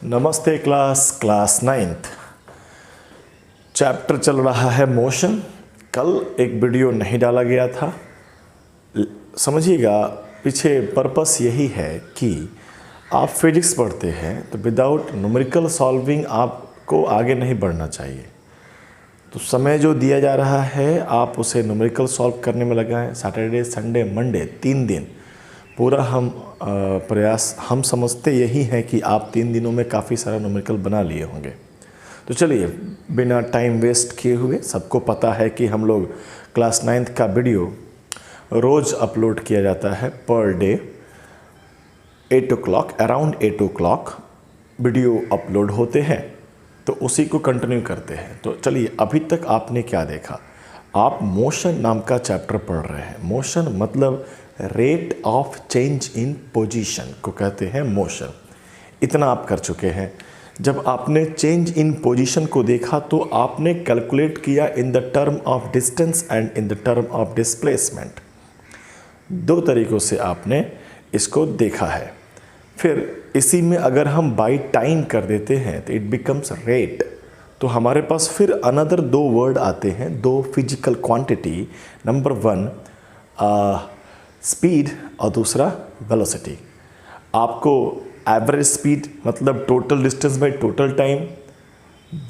नमस्ते class ninth. Chapter चल रहा है मोशन। कल एक वीडियो नहीं डाला गया था, समझिएगा। पीछे पर्पस यही है कि आप फिजिक्स पढ़ते हैं तो विदाउट न्यूमेरिकल सॉल्विंग आपको आगे नहीं बढ़ना चाहिए। तो समय जो दिया जा रहा है आप उसे न्यूमेरिकल सॉल्व करने में लगाएं। सैटरडे संडे मंडे 3 दिन पूरा हम प्रयास हम समझते यही है कि आप 3 दिनों में काफ़ी सारा न्यूमेरिकल बना लिए होंगे। तो चलिए बिना टाइम वेस्ट किए हुए, सबको पता है कि हम लोग क्लास 9th का वीडियो रोज़ अपलोड किया जाता है per day 8 o'clock, around 8 o'clock video upload होते हैं, तो उसी को कंटिन्यू करते हैं। तो चलिए अभी तक आपने क्या देखा। आप मोशन नाम का चैप्टर पढ़ रहे हैं। मोशन मतलब rate of change in position को कहते हैं मोशन। इतना आप कर चुके हैं। जब आपने चेंज इन पोजीशन को देखा तो आपने कैलकुलेट किया in the term of distance and in the term of displacement. 2 तरीक़ों से आपने इसको देखा है। फिर इसी में अगर हम बाई टाइम कर देते हैं तो इट बिकम्स रेट। तो हमारे पास फिर अनदर 2 वर्ड आते हैं, 2 फिजिकल क्वांटिटी। नंबर 1 स्पीड और दूसरा वेलोसिटी। आपको एवरेज स्पीड मतलब total distance by total time,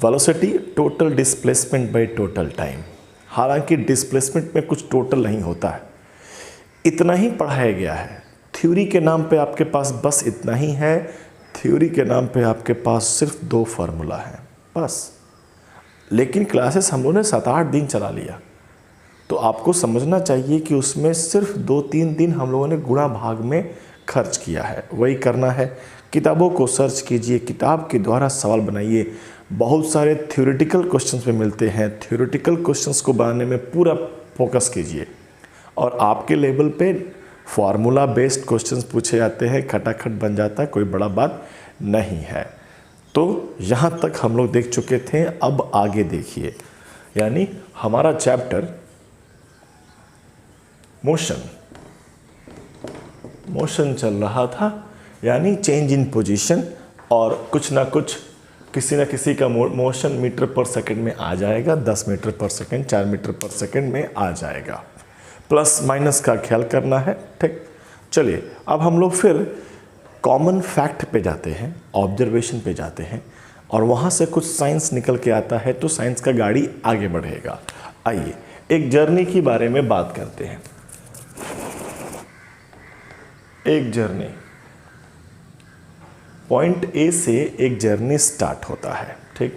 velocity total displacement by total time. हालांकि डिस्प्लेसमेंट में कुछ टोटल नहीं होता है। इतना ही पढ़ाया गया है। थ्योरी के नाम पे आपके पास बस इतना ही है। थ्योरी के नाम पे आपके पास सिर्फ 2 फार्मूला हैं बस। लेकिन क्लासेस हम लोगों ने 7-8 दिन चला लिया, तो आपको समझना चाहिए कि उसमें सिर्फ 2-3 दिन हम लोगों ने गुणा भाग में खर्च किया है। वही करना है। किताबों को सर्च कीजिए, किताब के द्वारा सवाल बनाइए। बहुत सारे थ्योरेटिकल क्वेश्चंस में मिलते हैं। थ्योरेटिकल क्वेश्चंस को बनाने में पूरा फोकस कीजिए। और आपके लेवल पे फार्मूला बेस्ड क्वेश्चंस पूछे जाते हैं, खटाखट बन जाता है, कोई बड़ा बात नहीं है। तो यहाँ तक हम लोग देख चुके थे। अब आगे देखिए, यानी हमारा चैप्टर मोशन चल रहा था, यानी चेंज इन पोजीशन। और कुछ ना कुछ किसी न किसी का मोशन मीटर पर सेकंड में आ जाएगा, 10 मीटर पर सेकंड, 4 मीटर पर सेकंड में आ जाएगा। प्लस माइनस का ख्याल करना है, ठीक। चलिए अब हम लोग फिर कॉमन फैक्ट पे जाते हैं, ऑब्जर्वेशन पे जाते हैं, और वहाँ से कुछ साइंस निकल के आता है, तो साइंस का गाड़ी आगे बढ़ेगा। आइए एक जर्नी के बारे में बात करते हैं। एक जर्नी, पॉइंट ए से एक जर्नी स्टार्ट होता है, ठीक।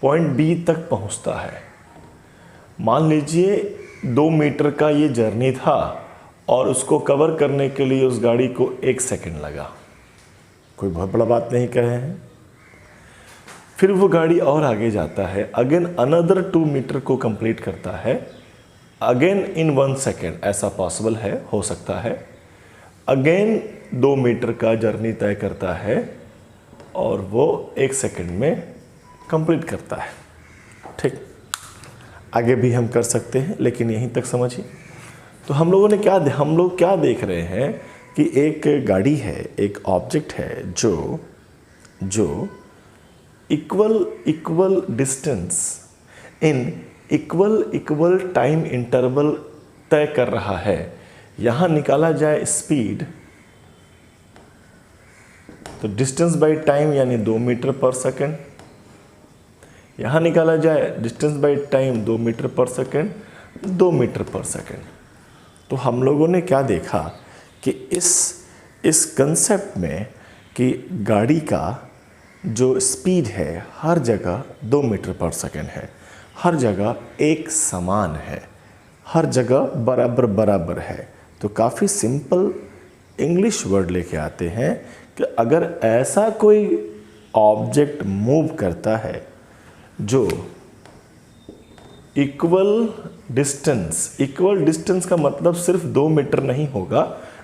पॉइंट बी तक पहुंचता है। मान लीजिए 2 मीटर का ये जर्नी था और उसको कवर करने के लिए उस गाड़ी को 1 सेकंड लगा। कोई बहुत बड़ा बात नहीं कह रहे हैं। फिर वो गाड़ी और आगे जाता है, अगेन अनदर 2 मीटर को कंप्लीट करता है, अगेन इन 1 सेकेंड। ऐसा पॉसिबल है, हो सकता है। अगेन 2 मीटर का जर्नी तय करता है और वो 1 सेकेंड में कंप्लीट करता है, ठीक। आगे भी हम कर सकते हैं, लेकिन यहीं तक समझिए। तो हम लोग क्या देख रहे हैं कि एक गाड़ी है, एक ऑब्जेक्ट है जो equal distance in equal time interval तय कर रहा है। यहाँ निकाला जाए स्पीड, तो डिस्टेंस बाय टाइम यानी 2 मीटर पर सेकंड। यहाँ निकाला जाए डिस्टेंस बाय टाइम 2 मीटर पर सेकंड, 2 मीटर पर सेकंड। तो हम लोगों ने क्या देखा कि इस कंसेप्ट में कि गाड़ी का जो स्पीड है हर जगह 2 मीटर पर सेकंड है, हर जगह एक समान है, हर जगह बराबर है। तो काफ़ी सिंपल इंग्लिश वर्ड लेके आते हैं कि अगर ऐसा कोई ऑब्जेक्ट मूव करता है जो इक्वल डिस्टेंस का मतलब सिर्फ 2 मीटर नहीं होगा,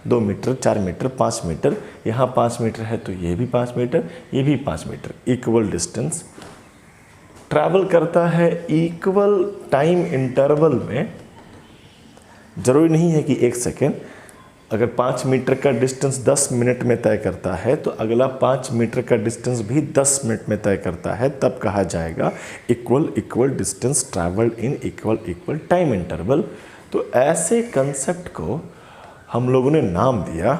2 मीटर, 4 मीटर, 5 मीटर, यहाँ 5 मीटर है तो ये भी 5 मीटर, ये भी 5 मीटर, इक्वल डिस्टेंस ट्रैवल करता है इक्वल टाइम इंटरवल में। ज़रूरी नहीं है कि 1 सेकेंड, अगर 5 मीटर का डिस्टेंस 10 मिनट में तय करता है तो अगला 5 मीटर का डिस्टेंस भी 10 मिनट में तय करता है, तब कहा जाएगा equal equal distance travelled in equal equal time interval. तो ऐसे कंसेप्ट को हम लोगों ने नाम दिया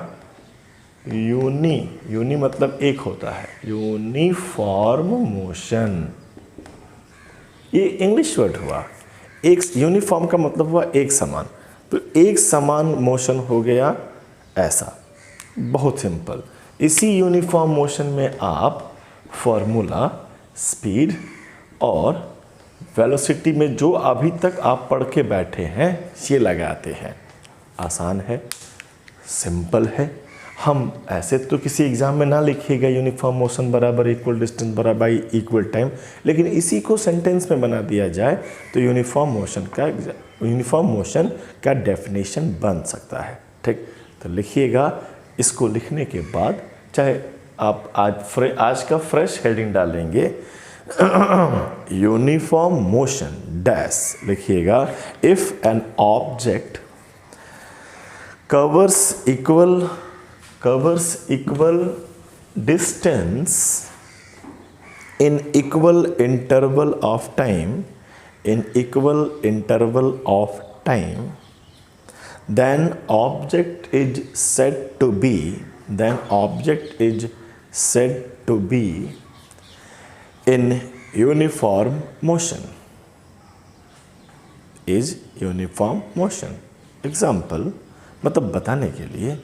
यूनी मतलब एक होता है, यूनिफॉर्म मोशन। ये इंग्लिश वर्ड हुआ। एक यूनिफॉर्म का मतलब हुआ एक समान, तो एक समान मोशन हो गया ऐसा, बहुत सिंपल। इसी यूनिफॉर्म मोशन में आप फॉर्मूला, स्पीड और वेलोसिटी में जो अभी तक आप पढ़ के बैठे हैं ये लगाते हैं। आसान है, सिंपल है। हम ऐसे तो किसी एग्ज़ाम में ना लिखिएगा यूनिफॉर्म मोशन बराबर इक्वल डिस्टेंस बराबर इक्वल टाइम, लेकिन इसी को सेंटेंस में बना दिया जाए तो यूनिफॉर्म मोशन का डेफिनेशन बन सकता है। ठीक, तो लिखिएगा। इसको लिखने के बाद चाहे आप आज का फ्रेश हेडिंग डालेंगे यूनिफॉर्म मोशन डैश लिखिएगा। If an object covers equal distance in equal interval of time, then object is said to be in uniform motion. Example मतलब बताने के लिए,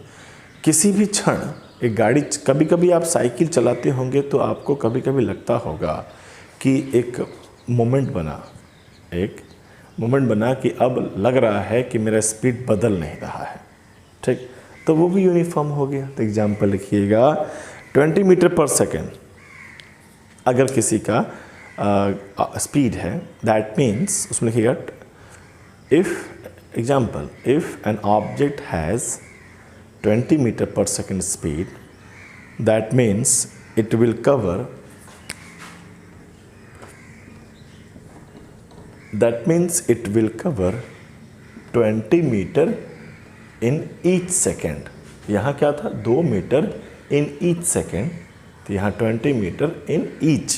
किसी भी क्षण एक गाड़ी, कभी कभी आप साइकिल चलाते होंगे तो आपको कभी कभी लगता होगा कि एक मोमेंट बना कि अब लग रहा है कि मेरा स्पीड बदल नहीं रहा है। ठीक, तो वो भी यूनिफॉर्म हो गया। तो एग्जाम्पल लिखिएगा 20 मीटर पर सेकेंड अगर किसी का स्पीड है, दैट मीन्स उसमें लिखिएगा if an object has 20 meter per second speed, that means it will cover 20 meter in each second। यहाँ क्या था, 2 मीटर in each second, तो यहाँ 20 metre in each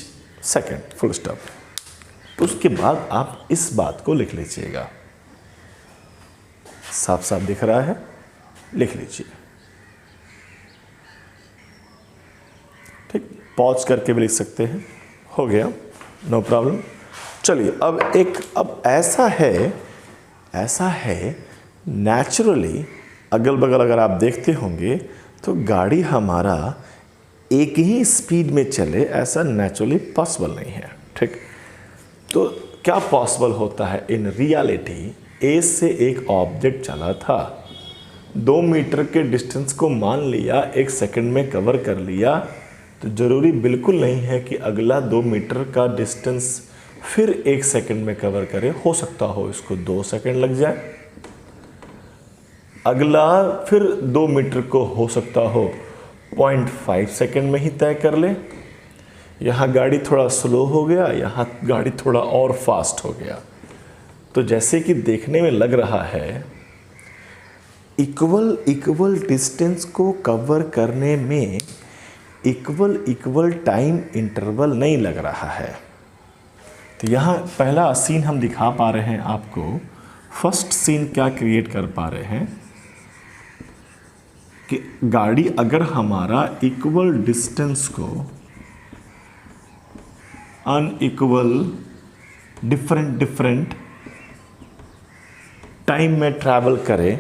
second, full stop. तो उसके बाद आप इस बात को लिख लीजिएगा। साफ साफ दिख रहा है, लिख लीजिए। ठीक, पॉज करके भी लिख सकते हैं, हो गया, नो प्रॉब्लम। चलिए अब ऐसा है नेचुरली अगल बगल अगर आप देखते होंगे तो गाड़ी हमारा एक ही स्पीड में चले, ऐसा नेचुरली पॉसिबल नहीं है। ठीक, तो क्या पॉसिबल होता है इन रियलिटी, ए से एक ऑब्जेक्ट चला था, 2 मीटर के डिस्टेंस को मान लिया 1 सेकंड में कवर कर लिया, तो ज़रूरी बिल्कुल नहीं है कि अगला 2 मीटर का डिस्टेंस फिर 1 सेकंड में कवर करे। हो सकता हो इसको 2 सेकंड लग जाए, अगला फिर 2 मीटर को हो सकता हो 0.5 सेकंड में ही तय कर ले। यहाँ गाड़ी थोड़ा स्लो हो गया, यहाँ गाड़ी थोड़ा और फास्ट हो गया। तो जैसे कि देखने में लग रहा है इक्वल डिस्टेंस को कवर करने में इक्वल टाइम इंटरवल नहीं लग रहा है। तो यहाँ पहला सीन हम दिखा पा रहे हैं आपको। फर्स्ट सीन क्या क्रिएट कर पा रहे हैं कि गाड़ी अगर हमारा इक्वल डिस्टेंस को अनइक्वल डिफरेंट टाइम में ट्रैवल करे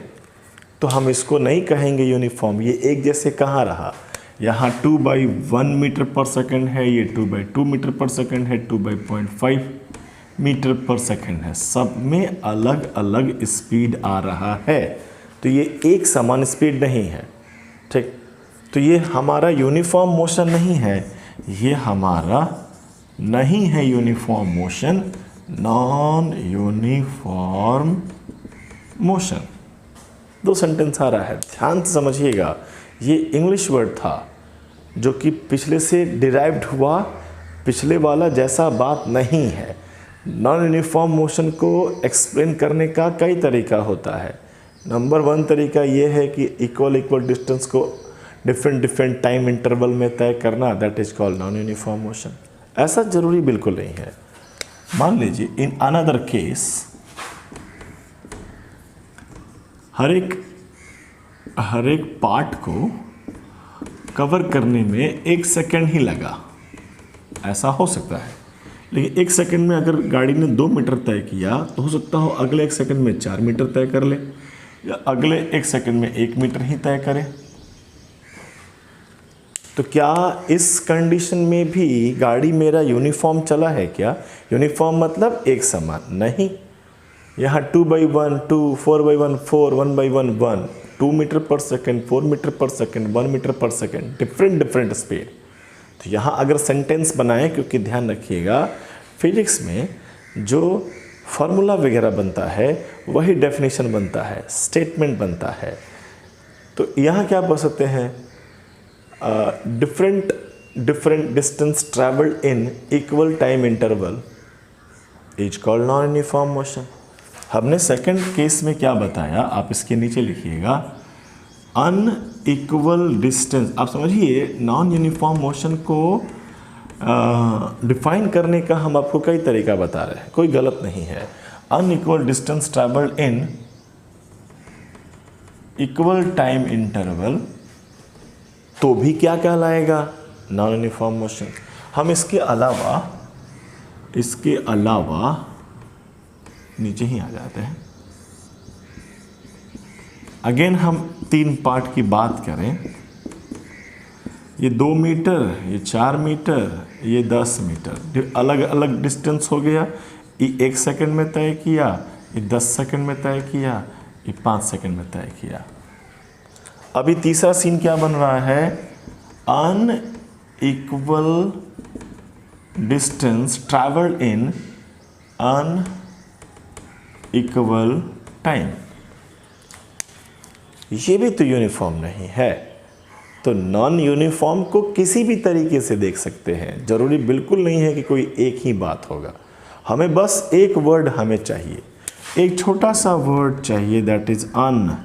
तो हम इसको नहीं कहेंगे यूनिफॉर्म। ये एक जैसे कहाँ रहा, यहाँ 2/1 मीटर पर सेकंड है, ये 2/2 मीटर पर सेकंड है, 2/0.5 मीटर पर सेकंड है, सब में अलग अलग स्पीड आ रहा है। तो ये एक समान स्पीड नहीं है। ठीक, तो ये हमारा यूनिफॉर्म मोशन नहीं है, ये हमारा नहीं है uniform motion, non uniform motion. 2 sentence आ रहा है, ध्यान से समझिएगा। ये इंग्लिश वर्ड था जो कि पिछले से डिराइव्ड हुआ, पिछले वाला जैसा बात नहीं है। नॉन यूनिफॉर्म मोशन को एक्सप्लेन करने का कई तरीका होता है। नंबर 1 तरीका ये है कि इक्वल डिस्टेंस को डिफरेंट टाइम इंटरवल में तय करना, that is called non uniform motion. ऐसा जरूरी बिल्कुल नहीं है। मान लीजिए इन अनदर केस हर एक पार्ट को कवर करने में 1 सेकेंड ही लगा, ऐसा हो सकता है। लेकिन 1 सेकेंड में अगर गाड़ी ने 2 मीटर तय किया तो हो सकता हो अगले 1 सेकेंड में 4 मीटर तय कर ले, या अगले 1 सेकेंड में 1 मीटर ही तय करे। तो क्या इस कंडीशन में भी गाड़ी मेरा यूनिफॉर्म चला है क्या? यूनिफॉर्म मतलब एक समान नहीं। यहाँ 2/1 2, 4/1 4, 1/1 1, 2 मीटर पर सेकेंड, 4 मीटर पर सेकेंड, 1 मीटर पर सेकेंड, डिफरेंट स्पीड। तो यहाँ अगर सेंटेंस बनाएं, क्योंकि ध्यान रखिएगा फिजिक्स में जो फार्मूला वगैरह बनता है वही डेफिनेशन बनता है, स्टेटमेंट बनता है। तो यहाँ क्या बोल सकते हैं? Different distance travelled in equal time interval is called non uniform motion. हमने सेकंड केस में क्या बताया, आप इसके नीचे लिखिएगा, अनइक्वल डिस्टेंस। आप समझिए नॉन यूनिफॉर्म मोशन को डिफाइन करने का हम आपको कई तरीका बता रहे हैं, कोई गलत नहीं है। Unequal distance travelled in equal time interval तो भी क्या कहलाएगा? Non uniform motion. हम इसके अलावा नीचे ही आ जाते हैं। अगेन हम 3 पार्ट की बात करें, ये 2 मीटर, ये 4 मीटर, ये 10 मीटर, अलग अलग डिस्टेंस हो गया। ये 1 सेकंड में तय किया, ये 10 सेकंड में तय किया, ये 5 सेकंड में तय किया। अभी तीसरा सीन क्या बन रहा है? Unequal distance travelled in unequal time. ये भी तो यूनिफॉर्म नहीं है। तो नॉन यूनिफॉर्म को किसी भी तरीके से देख सकते हैं, जरूरी बिल्कुल नहीं है कि कोई एक ही बात होगा। हमें बस एक वर्ड हमें चाहिए, एक छोटा सा वर्ड चाहिए, दैट इज अन।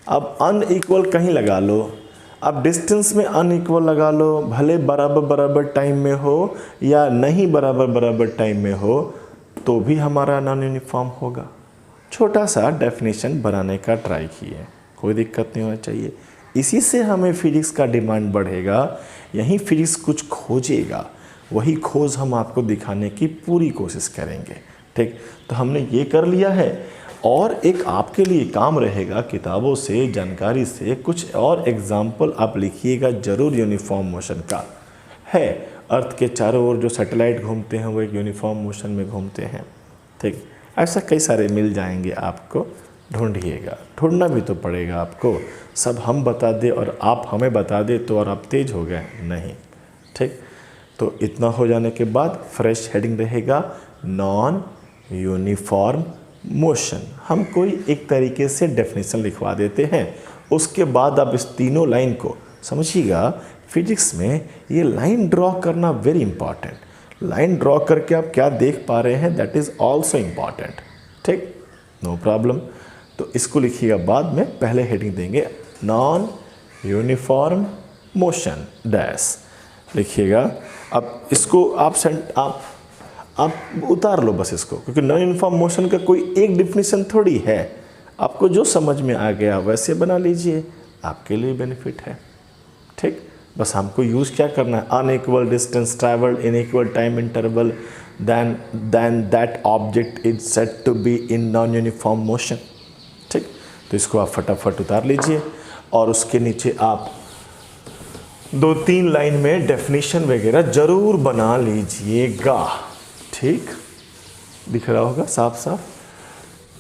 अब अनइक्वल कहीं लगा लो, अब डिस्टेंस में अनइक्वल लगा लो, भले बराबर टाइम में हो या नहीं बराबर टाइम में हो, तो भी हमारा नॉन यूनिफॉर्म होगा। छोटा सा डेफिनेशन बनाने का ट्राई किए, कोई दिक्कत नहीं होना चाहिए। इसी से हमें फिजिक्स का डिमांड बढ़ेगा, यहीं फिजिक्स कुछ खोजेगा, वही खोज हम आपको दिखाने की पूरी कोशिश करेंगे। ठीक, तो हमने ये कर लिया है। और एक आपके लिए काम रहेगा, किताबों से, जानकारी से कुछ और एग्जाम्पल आप लिखिएगा जरूर यूनिफॉर्म मोशन का। है अर्थ के चारों ओर जो सैटेलाइट घूमते हैं वो एक यूनिफॉर्म मोशन में घूमते हैं। ठीक, ऐसा कई सारे मिल जाएंगे, आपको ढूंढिएगा, ढूंढना भी तो पड़ेगा आपको। सब हम बता दे और आप हमें बता दे तो और आप तेज हो गए, नहीं। ठीक, तो इतना हो जाने के बाद फ्रेश हेडिंग रहेगा नॉन यूनिफॉर्म मोशन। हम कोई एक तरीके से डेफिनेशन लिखवा देते हैं, उसके बाद आप इस तीनों लाइन को समझिएगा। फिजिक्स में ये लाइन ड्रॉ करना वेरी इंपॉर्टेंट। लाइन ड्रॉ करके आप क्या देख पा रहे हैं, दैट इज ऑल्सो इम्पॉर्टेंट। ठीक, नो प्रॉब्लम। तो इसको लिखिएगा बाद में, पहले हेडिंग देंगे नॉन यूनिफॉर्म मोशन डैश लिखिएगा। अब इसको आप उतार लो बस इसको, क्योंकि नॉन यूनिफॉर्म मोशन का कोई एक डिफिनीशन थोड़ी है। आपको जो समझ में आ गया वैसे बना लीजिए, आपके लिए बेनिफिट है। ठीक, बस हमको यूज़ क्या करना है, unequal distance travelled in equal time interval then that object is said to be in non uniform motion। ठीक, तो इसको आप फटाफट उतार लीजिए और उसके नीचे आप 2-3 लाइन में डेफिनेशन वगैरह जरूर बना लीजिएगा। ठीक, दिख रहा होगा, साफ साफ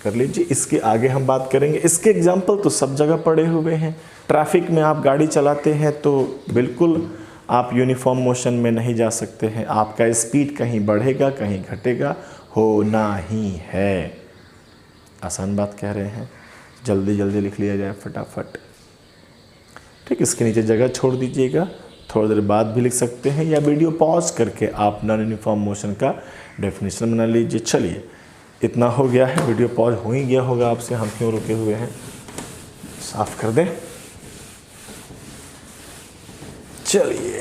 कर लीजिए। इसके आगे हम बात करेंगे, इसके एग्जाम्पल तो सब जगह पड़े हुए हैं। ट्रैफिक में आप गाड़ी चलाते हैं तो बिल्कुल आप यूनिफॉर्म मोशन में नहीं जा सकते हैं, आपका स्पीड कहीं बढ़ेगा कहीं घटेगा, होना ही है। आसान बात कह रहे हैं, जल्दी जल्दी लिख लिया जाए फटाफट। ठीक, इसके नीचे जगह छोड़ दीजिएगा, थोड़ी देर बाद भी लिख सकते हैं या वीडियो पॉज करके आप नॉन यूनिफॉर्म मोशन का डेफिनेशन बना लीजिए। चलिए इतना हो गया है, वीडियो पॉज हो ही गया होगा आपसे, हम क्यों रुके हुए हैं, साफ कर दें। चलिए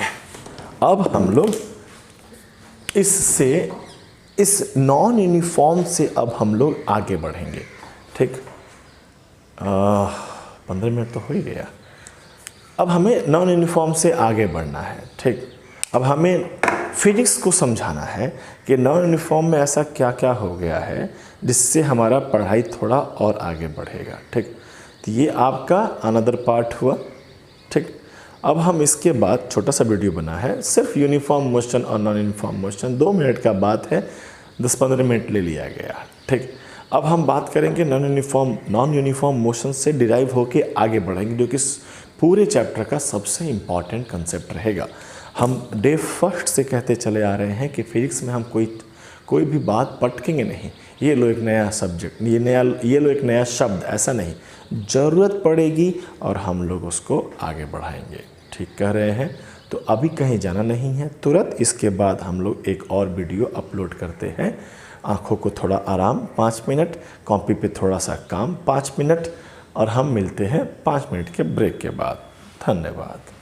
अब हम लोग इससे, इस नॉन यूनिफॉर्म से अब हम लोग आगे बढ़ेंगे। ठीक, 15 मिनट तो हो ही गया। अब हमें नॉन यूनिफॉर्म से आगे बढ़ना है। ठीक, अब हमें फिजिक्स को समझाना है कि नॉन यूनिफॉर्म में ऐसा क्या क्या हो गया है जिससे हमारा पढ़ाई थोड़ा और आगे बढ़ेगा। ठीक, तो ये आपका अनदर पार्ट हुआ। ठीक, अब हम इसके बाद छोटा सा वीडियो बना है, सिर्फ यूनिफॉर्म मोशन और नॉन यूनिफॉर्म मोशन, 2 मिनट का बात है, 10-15 मिनट ले लिया गया। ठीक, अब हम बात करेंगे नॉन यूनिफॉर्म मोशन से डिराइव होके आगे बढ़ेंगे, जो कि पूरे चैप्टर का सबसे इम्पॉर्टेंट कंसेप्ट रहेगा। हम डे फर्स्ट से कहते चले आ रहे हैं कि फिजिक्स में हम कोई भी बात पटकेंगे नहीं, ये लो एक नया सब्जेक्ट, ये लो एक नया शब्द, ऐसा नहीं, ज़रूरत पड़ेगी और हम लोग उसको आगे बढ़ाएंगे। ठीक कह रहे हैं। तो अभी कहीं जाना नहीं है, तुरंत इसके बाद हम लोग एक और वीडियो अपलोड करते हैं। आँखों को थोड़ा आराम, 5 मिनट, कॉपी पे थोड़ा सा काम, 5 मिनट, और हम मिलते हैं 5 मिनट के ब्रेक के बाद। धन्यवाद।